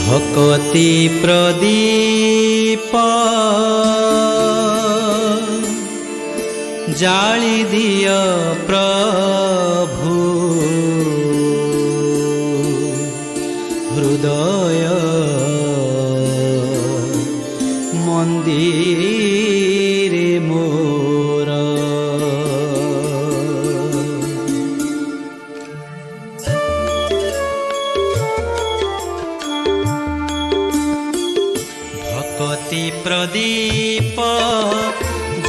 भक्ति प्रदीप जाली दिया प्रभु हृदय मंदिर मोर। भक्ति प्रदीप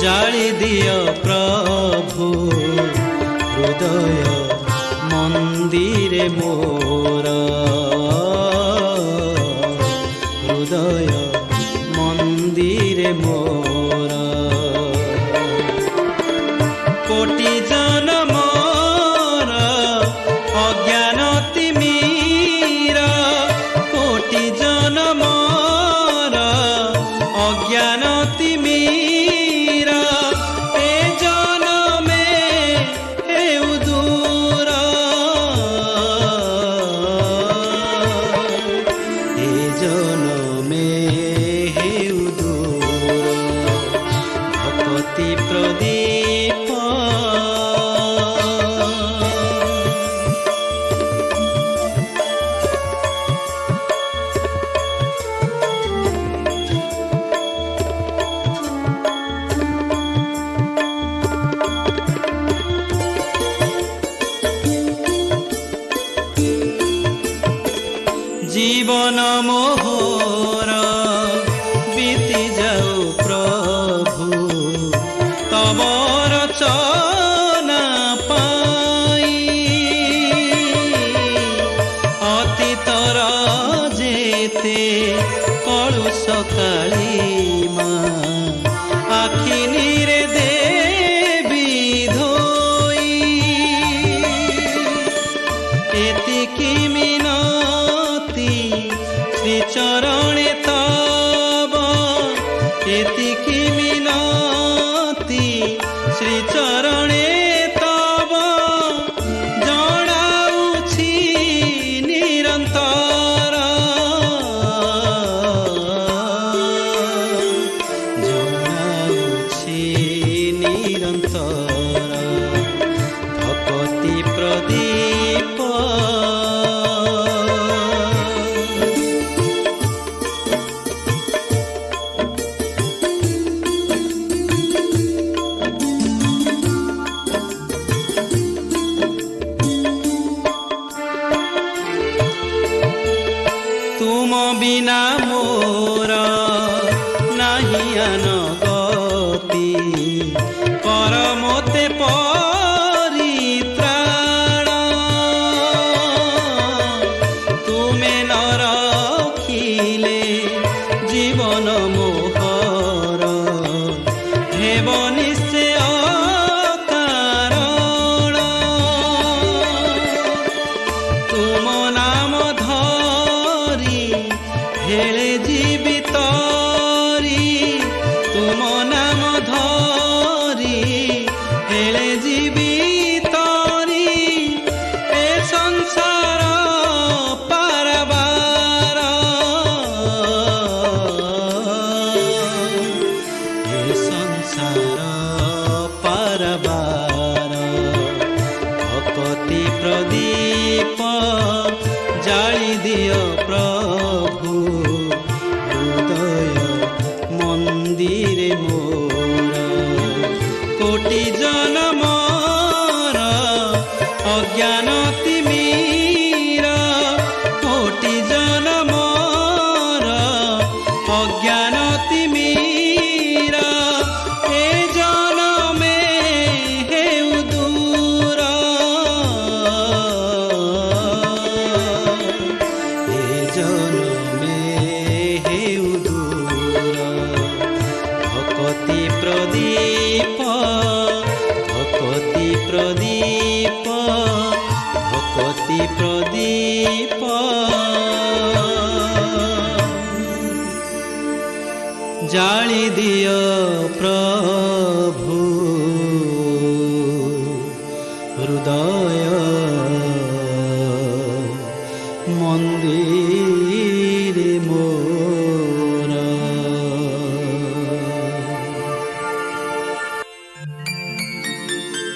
जाली दिया प्रभु हृदय मंदिर मोर। हृदय मंदिर मोर। कोटि जन्मर अज्ञान तिमिर कोटि जन्मर अज्ञान तिमिर ए जनमे हेउ दूर। ए जनमे हेउ दूर। भक्ति प्रदीप जीवन मोहर बीती जाऊ प्रभु तब रचना पाई। अतीतर जेते कलुष कालीमा आखि निरे देवी धोई। एतिकी मिनती श्री चरणे तब एतिकी मिनती श्री चरणे तब जणाउछि निरंतर। जणाउछि निरंतर। भक्ति प्रदीप तुम बिना मोर नहीं अनगति कर मोते परित्राण। तुमे न रखिले जीवन मोहर हेब निश्चय कारण। तुम नाम हेले जीवितरी तुम नाम धरी हेले जीवितरी ए संसार पारबार। ए संसार पारबार। भक्ति प्रदीप जाली दियो प्रभु हृदय मंदिर मोर। कोटि जन्मर अज्ञान तिमिर कोटि जन्मर अज्ञान तिमिर ए जनमे हेउ दूर। ए जनमे हेउ दूर। भक्ति प्रदीप भक्ति प्रदीप भक्ति प्रदीप जाली दियो प्रभु हृदय